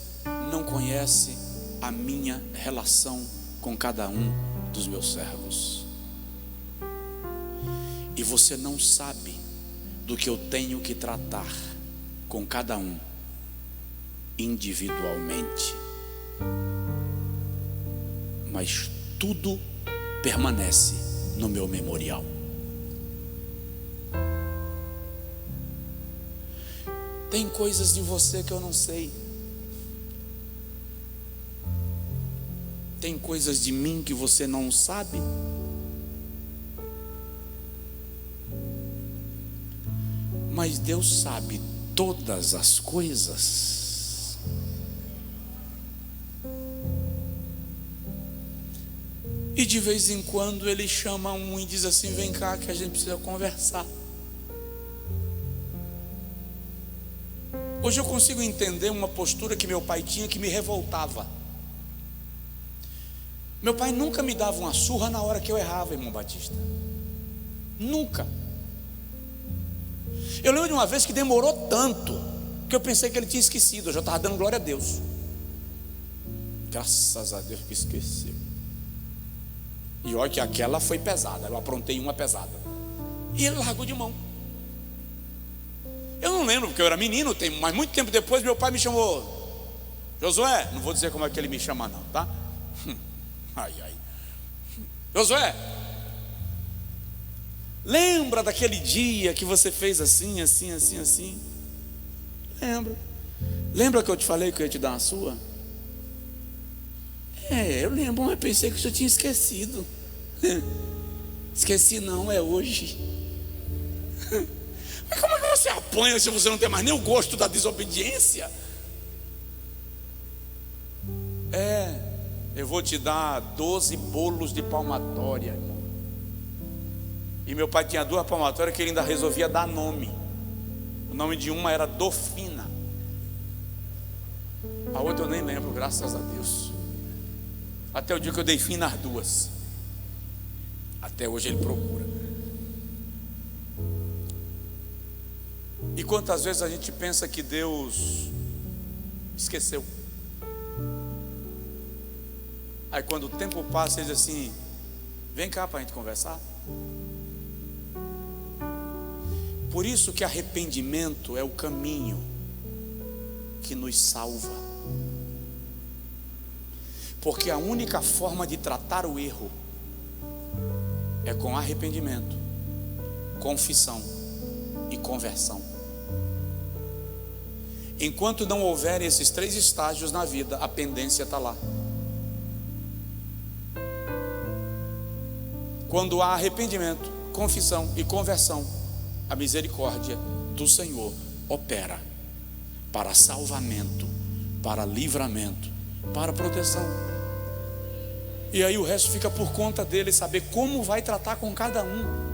não conhece a minha relação com cada um dos meus servos, e você não sabe do que eu tenho que tratar com cada um individualmente, mas tudo permanece no meu memorial. Tem coisas de você que eu não sei, tem coisas de mim que você não sabe, mas Deus sabe todas as coisas. E de vez em quando Ele chama um e diz assim: vem cá que a gente precisa conversar. Hoje eu consigo entender uma postura que meu pai tinha que me revoltava. Meu pai nunca me dava uma surra na hora que eu errava, irmão Batista. Nunca. Eu lembro de uma vez que demorou tanto que eu pensei que ele tinha esquecido. Eu já estava dando glória a Deus. Graças a Deus que esqueceu. E olha que aquela foi pesada. Eu aprontei uma pesada. E ele largou de mão. Eu não lembro porque eu era menino, mas muito tempo depois meu pai me chamou: Josué, não vou dizer como é que ele me chama não, tá? Ai, ai. Josué, lembra daquele dia que você fez assim, assim, assim, assim? Lembro. Lembra que eu te falei que eu ia te dar uma sua? Eu lembro, mas pensei que eu já tinha esquecido. Esqueci não, é hoje. Mas como é que você apanha se você não tem mais nem o gosto da desobediência? Eu vou te dar 12 bolos de palmatória, irmão. E meu pai tinha 2 palmatórias que ele ainda resolvia dar nome. O nome de uma era Dofina, a outra eu nem lembro, graças a Deus. Até o dia que eu dei fim nas 2. Até hoje ele procura. E quantas vezes a gente pensa que Deus esqueceu? Aí quando o tempo passa, ele diz assim: vem cá para a gente conversar. Por isso que arrependimento é o caminho que nos salva. Porque a única forma de tratar o erro é com arrependimento, confissão e conversão. Enquanto não houverem esses 3 estágios na vida, a pendência está lá. Quando há arrependimento, confissão e conversão, a misericórdia do Senhor opera para salvamento, para livramento, para proteção. E aí o resto fica por conta dele, saber como vai tratar com cada um.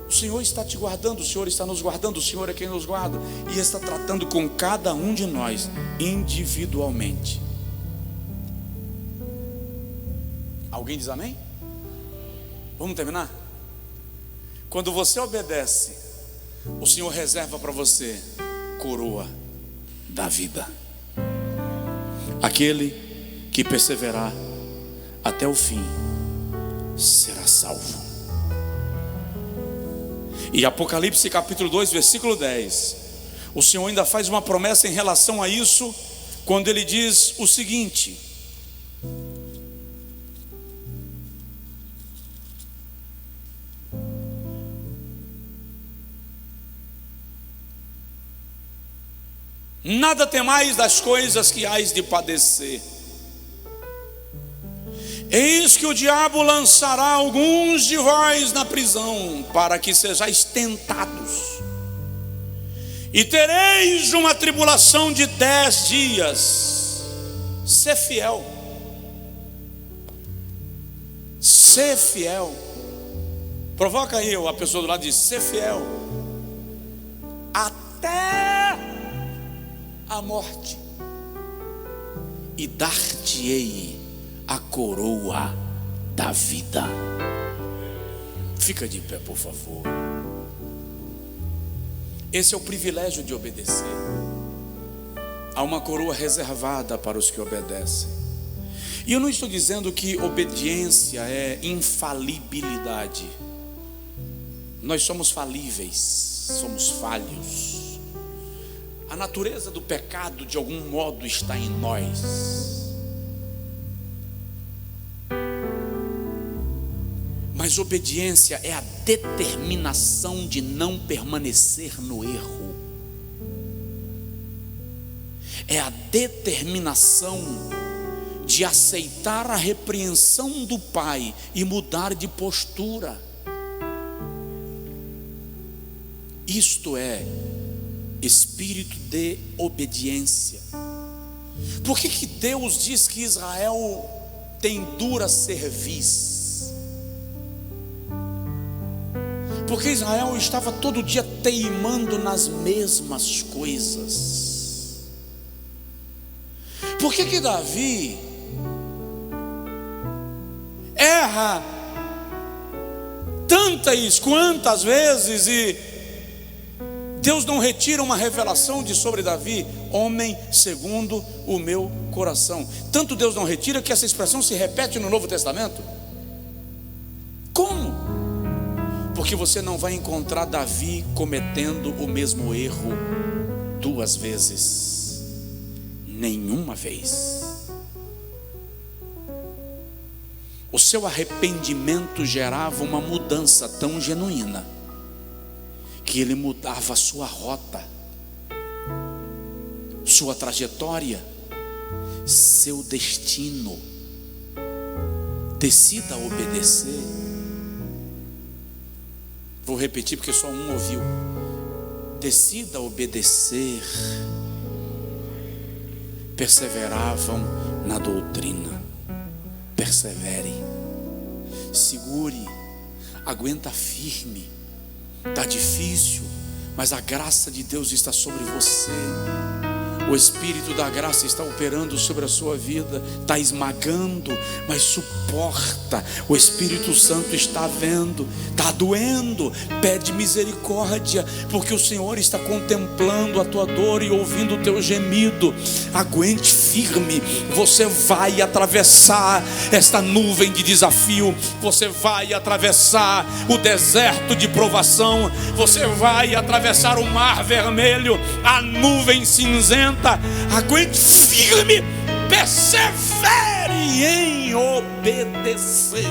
O Senhor está te guardando, o Senhor está nos guardando, o Senhor é quem nos guarda, e está tratando com cada um de nós individualmente. Alguém diz amém? Vamos terminar? Quando você obedece, o Senhor reserva para você coroa da vida. Aquele que perseverar até o fim será salvo. E Apocalipse capítulo 2, versículo 10, o Senhor ainda faz uma promessa em relação a isso, quando ele diz o seguinte: nada temais das coisas que hás de padecer. Eis que o diabo lançará alguns de vós na prisão, para que sejais tentados, e tereis uma tribulação de 10 dias. Sê fiel. Sê fiel. Provoca aí a pessoa do lado e diz: sê fiel até a morte, e dar-te-ei a coroa da vida. Fica de pé, por favor. Esse é o privilégio de obedecer. Há uma coroa reservada para os que obedecem. E eu não estou dizendo que obediência é infalibilidade. Nós somos falíveis, somos falhos. A natureza do pecado de algum modo está em nós. Mas obediência é a determinação de não permanecer no erro. É a determinação de aceitar a repreensão do Pai e mudar de postura. Isto é espírito de obediência. Por que Deus diz que Israel tem dura cerviz? Porque Israel estava todo dia teimando nas mesmas coisas. Por que Davi erra tantas quantas vezes e Deus não retira uma revelação de sobre Davi, homem segundo o meu coração? Tanto Deus não retira que essa expressão se repete no Novo Testamento. Como? Porque você não vai encontrar Davi cometendo o mesmo erro duas vezes. Nenhuma vez. O seu arrependimento gerava uma mudança tão genuína que ele mudava a sua rota, sua trajetória, seu destino. Decida obedecer. Vou repetir porque só um ouviu. Decida obedecer. Perseveravam na doutrina. Persevere, segure, aguenta firme. Está difícil, mas a graça de Deus está sobre você. O Espírito da graça está operando sobre a sua vida, está esmagando, mas suporta. O Espírito Santo está vendo, está doendo, pede misericórdia, porque o Senhor está contemplando a tua dor e ouvindo o teu gemido. Aguente firme, você vai atravessar esta nuvem de desafio, você vai atravessar o deserto de provação, você vai atravessar o mar vermelho, a nuvem cinzenta. Aguente firme, persevere em obedecer.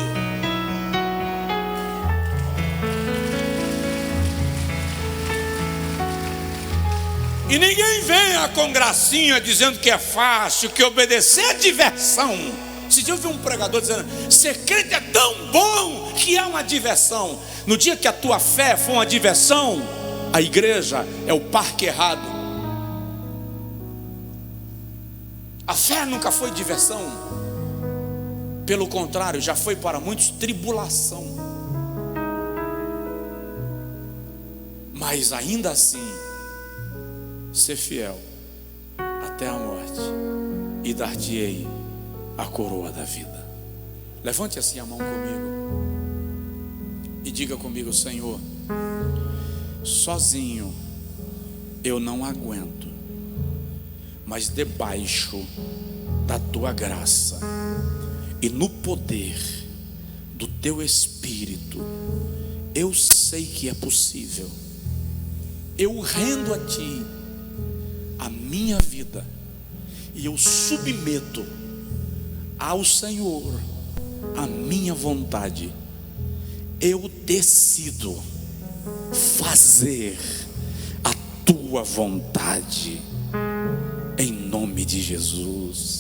E ninguém venha com gracinha dizendo que é fácil, que obedecer é diversão. Se eu vi um pregador dizendo, ser crente é tão bom que é uma diversão. No dia que a tua fé for uma diversão, a igreja é o parque errado. A fé nunca foi diversão. Pelo contrário, já foi para muitos tribulação. Mas ainda assim, ser fiel até a morte, e dar-te-ei a coroa da vida. Levante assim a mão comigo e diga comigo: Senhor, sozinho eu não aguento, mas debaixo da tua graça e no poder do teu Espírito, eu sei que é possível. Eu rendo a ti a minha vida e eu submeto ao Senhor a minha vontade. Eu decido fazer a tua vontade, em nome de Jesus.